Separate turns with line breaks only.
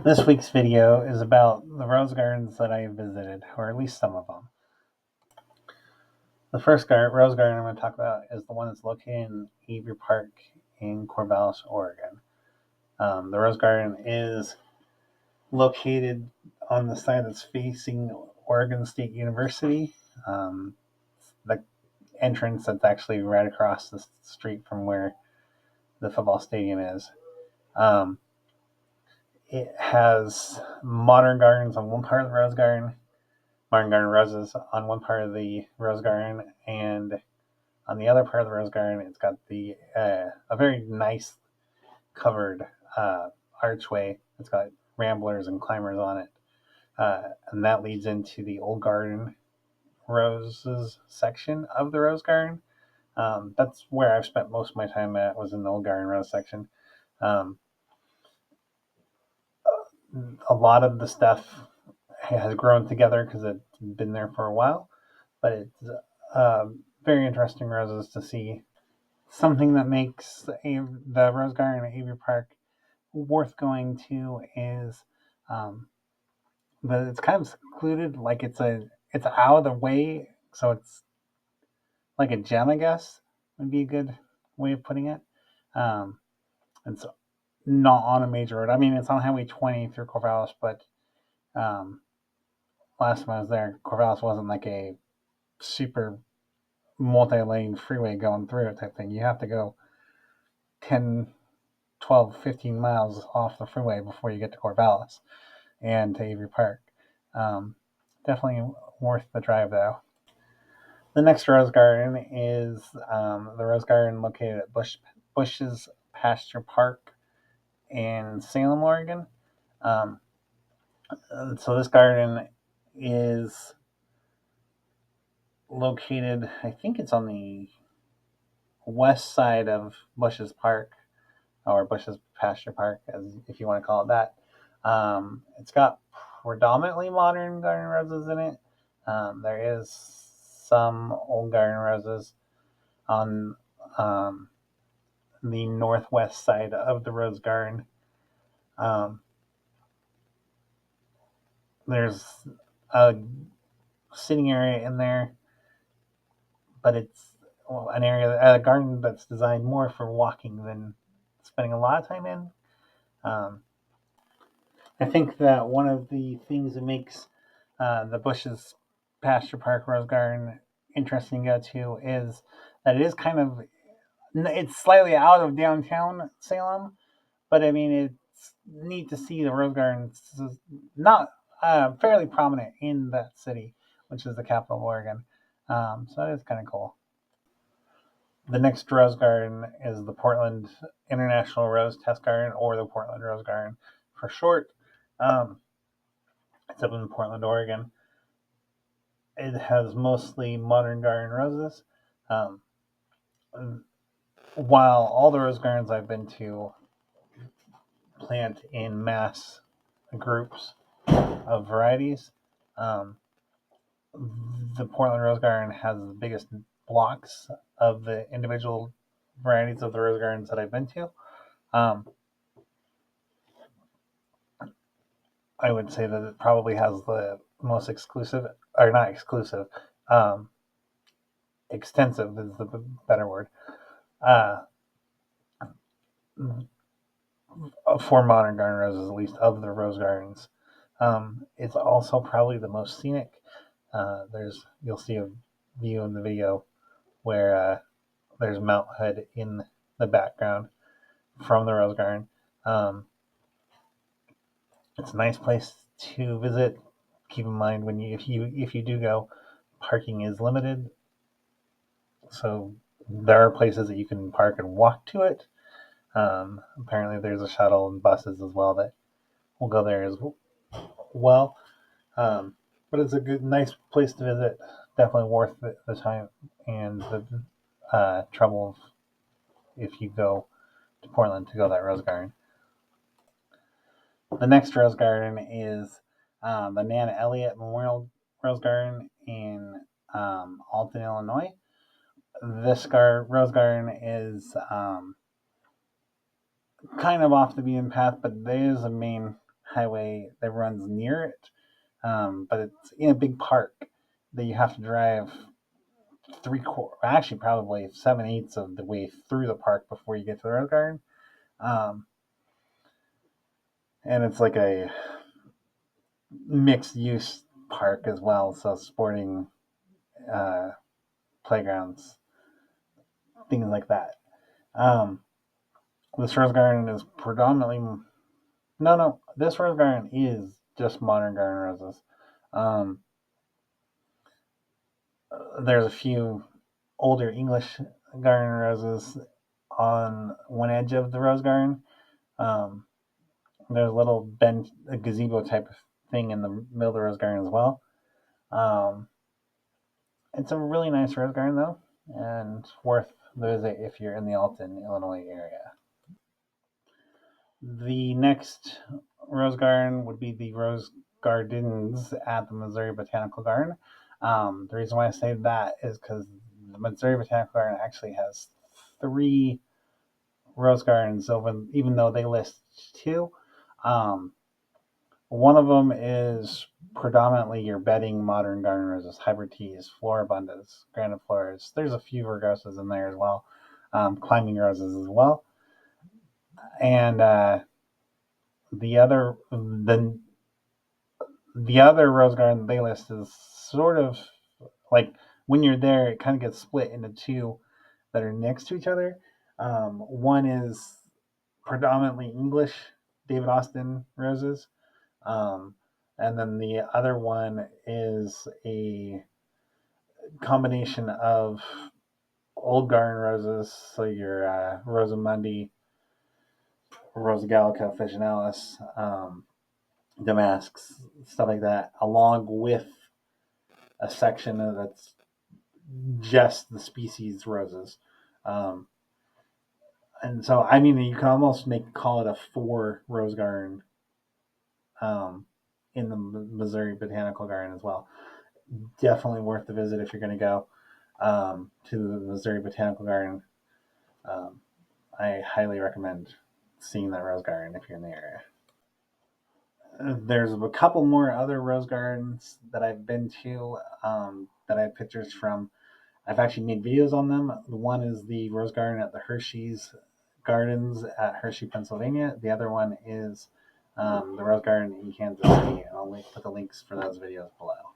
This week's video is about the rose gardens that I visited, or at least some of them. The first rose garden I'm going to talk about is the one that's located in Avery Park in Corvallis, Oregon. The rose garden is located on the side that's facing Oregon State University. The entrance that's actually right across the street from where the football stadium is. Um, it has modern gardens on one part of the rose garden, modern garden roses on one part of the rose garden, and on the other part of the rose garden, it's got the a very nice covered archway. It's got ramblers and climbers on it, and that leads into the old garden roses section of the rose garden. That's where I've spent most of my time at, was in the old garden rose section. Um, a lot of the stuff has grown together because it's been there for a while, but it's very interesting roses to see. Something that makes the Rose Garden at Avery Park worth going to is that it's kind of secluded, like it's out of the way, so it's like a gem, I guess would be a good way of putting it. Um, it's not on a major road. I mean, it's on Highway 20 through Corvallis, but um, last time I was there, Corvallis wasn't like a super multi-lane freeway going through it type thing. You have to go 10, 12, 15 miles off the freeway before you get to Corvallis and to Avery Park. Um, Definitely worth the drive, though. The next rose garden is the rose garden located at Bush's Pasture Park in Salem, Oregon. Um, so this garden is located, I think it's on the west side of Bush's Park, or Bush's Pasture Park, as if you want to call it that. It's got predominantly modern garden roses in it. There is some old garden roses on um, the northwest side of the rose garden. Um, there's a sitting area in there, but it's a garden that's designed more for walking than spending a lot of time in. Um, I think that one of the things that makes the Bush's Pasture Park Rose Garden interesting to go to is that it is kind of, it's slightly out of downtown Salem, but I mean it's neat to see the Rose Garden not fairly prominent in that city, which is the capital of Oregon. So that is kind of cool. The next rose garden is the Portland International Rose Test Garden, or the Portland Rose Garden for short. Um, it's up in Portland, Oregon. It has mostly modern garden roses. Um, while all the rose gardens I've been to plant in mass groups of varieties, um, the Portland Rose Garden has the biggest blocks of the individual varieties of the rose gardens that I've been to. Um, I would say that it probably has the most exclusive, or not exclusive, um, extensive is the better word, uh, for modern garden roses, at least of the rose gardens. It's also probably the most scenic. You'll see a view in the video where there's Mount Hood in the background from the rose garden. Um, it's a nice place to visit. Keep in mind when if you do go, parking is limited, so there are places that you can park and walk to it. Apparently, there's a shuttle and buses as well that will go there as well. But it's a nice place to visit. Definitely worth the time and the trouble if you go to Portland to go to that rose garden. The next rose garden is the Nan Elliott Memorial Rose Garden in Alton, Illinois. This rose garden is kind of off the beaten path, but there is a main highway that runs near it, but it's in a big park that you have to drive actually probably 7/8 of the way through the park before you get to the rose garden. Um, and it's like a mixed use park as well, so sporting uh, playgrounds, things like that. Um, this rose garden is predominantly no. This rose garden is just modern garden roses. Um, there's a few older English garden roses on one edge of the rose garden. Um, there's a little bench, a gazebo type of thing in the middle of the rose garden as well. Um, it's a really nice rose garden though, and worth the visit if you're in the Alton, Illinois area. The next rose garden would be the Rose Gardens at the Missouri Botanical Garden. The reason why I say that is because the Missouri Botanical Garden actually has three rose gardens, even though they list two. Um, One of them is predominantly your bedding modern garden roses, hybrid teas, floribundas, grandifloras. There's a few rugosas in there as well, climbing roses as well. And the other the other rose garden they list is sort of like when you're there, it kind of gets split into two that are next to each other. One is predominantly English David Austin roses, um, and then the other one is a combination of old garden roses, so your Rosamundi, Rosa Gallica officinalis, damasks, stuff like that, along with a section that's just the species roses. Um, and so, I mean, you can almost call it a four rose garden um, in the Missouri Botanical Garden as well. Definitely worth the visit if you're going to go to the Missouri Botanical Garden. Um, I highly recommend seeing that rose garden if you're in the area. There's a couple more other rose gardens that I've been to that I have pictures from. I've actually made videos on them. One is the rose garden at the Hershey's Gardens at Hershey, Pennsylvania. The other one is the rose garden in Kansas City. And I'll put the links for those videos below.